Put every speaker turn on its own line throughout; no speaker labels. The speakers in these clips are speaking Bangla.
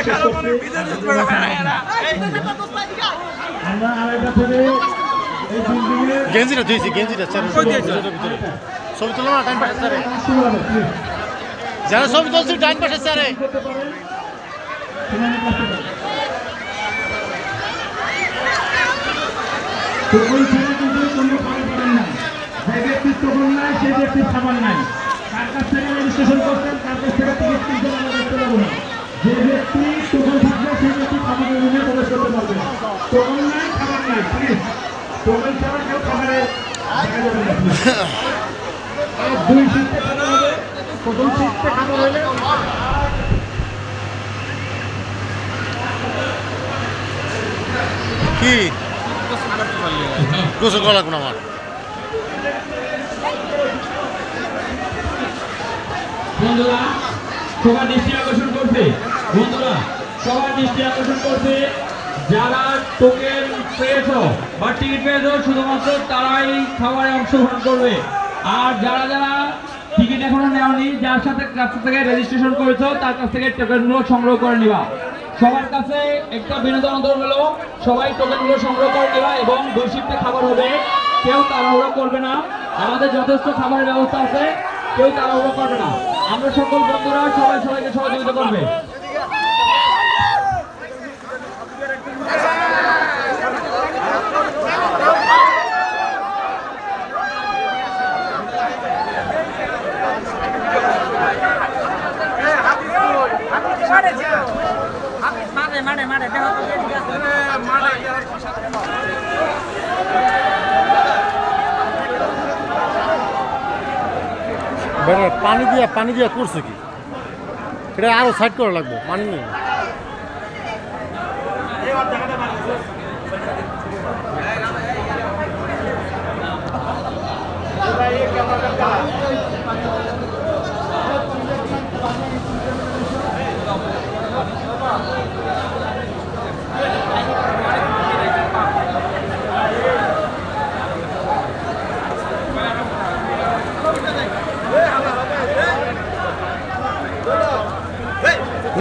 শেষ করছি আমরা আড়াইটা থেকে এই বিল্ডিংয়ের
গেঞ্জিটা দিয়েছি গেঞ্জিটা ভিতরে ছবি তোলা না টাইম পাশে স্যারে
শুরু হবে
যারা ছবি তুলছি টাইম পাশে স্যারে
করতে পারেন সীমানা করতে পারেন তো ওই সময় কিন্তু কোনো খাবার পাবেন না যে ব্যক্তির টোকন নাই সেই ব্যক্তির খাবার নাই কার কাছ থেকে রেজিস্ট্রেশন করছেন তার কাছ থেকে টিকিট কিনতে আমরা দেখতে পাবো না যে ব্যক্তি টোকন থাকবে সেই ব্যক্তি খাবারের রুমে প্রবেশ করতে পারবে না টোকন নাই খাবার নাই প্লিজ টোকন ছাড়া কেউ খাবারে দেখা যাবে না দুই শিফটে খাবার হবে প্রথম শিফটে খাবার হলে
কি গোসল করা লাগবে না আমার
বন্ধুরা সবার দৃষ্টি আকর্ষণ করছে বন্ধুরা সবার দৃষ্টি আকর্ষণ করছে যারা টোকেন পেয়েছো বা টিকিট পেয়েছো শুধুমাত্র তারাই খাবারে অংশগ্রহণ করবে আর যারা যারা টিকিট এখনো নেওনি যার সাথে কাছ থেকে রেজিস্ট্রেশন করেছো তার কাছ থেকে টোকেনগুলো সংগ্রহ করে নিবা সবার কাছে একটা বিনোদন হলো সবাই টোকেনগুলো সংগ্রহ করে নিবা এবং দুই শিফটে খাবার হবে কেউ তাড়াহুড়ো করবে না আমাদের যথেষ্ট খাবারের ব্যবস্থা আছে কেউ তাড়াহুড়ো করবে না আমরা সকল বন্ধুরা সবাইকে সহযোগিতা করবে
পানি দিয়া করছে কি এটা আরো সাইড করা লাগবে পানি নেই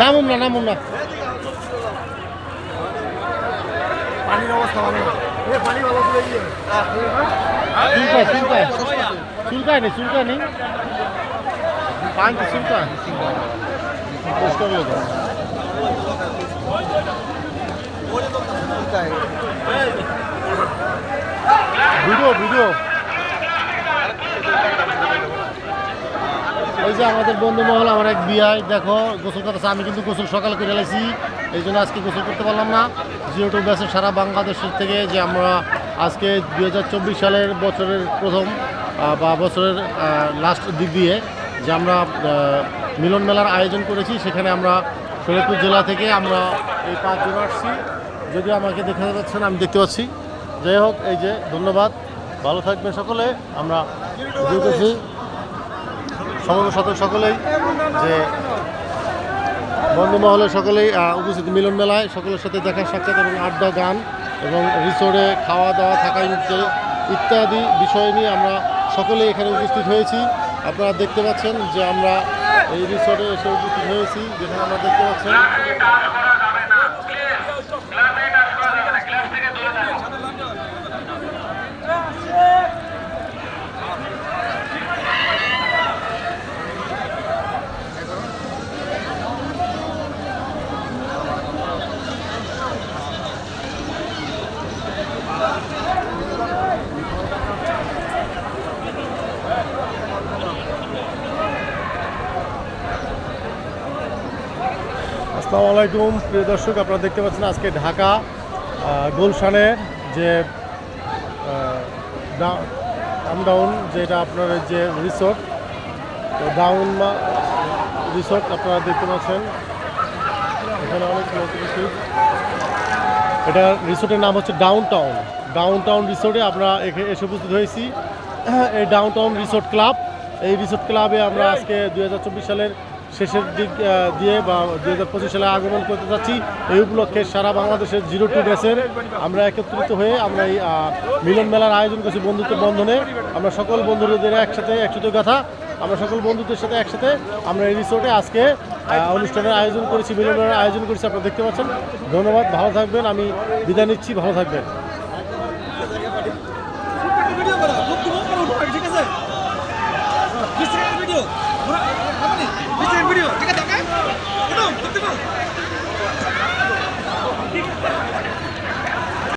নামুম না পানির অবস্থা ভালো পানি ভালো চুলকায় নেই পানি চুলকায় ভিডিও এই যে আমাদের বন্ধু মহল আমার এক বিয়ায় দেখো গোসল করতেছে আমি কিন্তু গোসল সকাল করে এলাইছি এই জন্য আজকে গোসল করতে পারলাম না জিও2 ব্যাচে সারা বাংলাদেশের থেকে যে আমরা আজকে 2024 সালের বছরের প্রথম বা বছরের লাস্ট দিক দিয়ে যে আমরা মিলন মেলার আয়োজন করেছি সেখানে আমরা শরীয়তপুর জেলা থেকে আমরা এই 5 জন আসছি যদিও আমাকে দেখা যাচ্ছে না আমি দেখতে পাচ্ছি যাই হোক এই যে ধন্যবাদ ভালো থাকবেন সকলে আমরা দেখেছি সমগ্র সকলেই যে বন্ধু মহলে সকলেই উপস্থিত মিলন মেলায় সকলের সাথে দেখা সাক্ষাৎ এবং আড্ডা গান এবং রিসোর্টে খাওয়া দাওয়া থাকা ইত্যাদি বিষয় নিয়ে আমরা সকলেই এখানে উপস্থিত হয়েছি আপনারা দেখতে পাচ্ছেন যে আমরা এই রিসোর্টে এসে উপস্থিত হয়েছি যেখানে আমরা দেখতে পাচ্ছেন আসসালামু আলাইকুম প্রিয় দর্শক আপনারা দেখতে পাচ্ছেন আজকে ঢাকা গুলশানের যে ডাউন যেটা আপনার যে রিসোর্ট তো ডাউন রিসোর্ট আপনারা দেখতে পাচ্ছেন এখানে অনেক লোক এটা রিসোর্টের নাম হচ্ছে ডাউন রিসোর্টে আমরা এসে উপস্থিত হয়েছি এই ডাউন রিসোর্ট ক্লাব এই রিসোর্ট ক্লাবে আমরা আজকে 2024 সালের শেষের দিক দিয়ে বা 2025 সালে আগমন করতে যাচ্ছি এই উপলক্ষে সারা বাংলাদেশের জিরো2 ব্যাচের আমরা একত্রিত হয়ে আমরা এই মিলন মেলার আয়োজন করছি বন্ধুত্ব বন্ধনে আমরা সকল বন্ধুদের একসাথে কথা আমরা সকল বন্ধুদের সাথে একসাথে আমরা এই রিসোর্টে আজকে অনুষ্ঠানের আয়োজন করেছি, মিলনের আয়োজন করেছি, আপনারা দেখতে পাচ্ছেন। ধন্যবাদ, ভালো থাকবেন, আমি বিদায় নিচ্ছি, ভালো থাকবেন।
ঠিক আছে?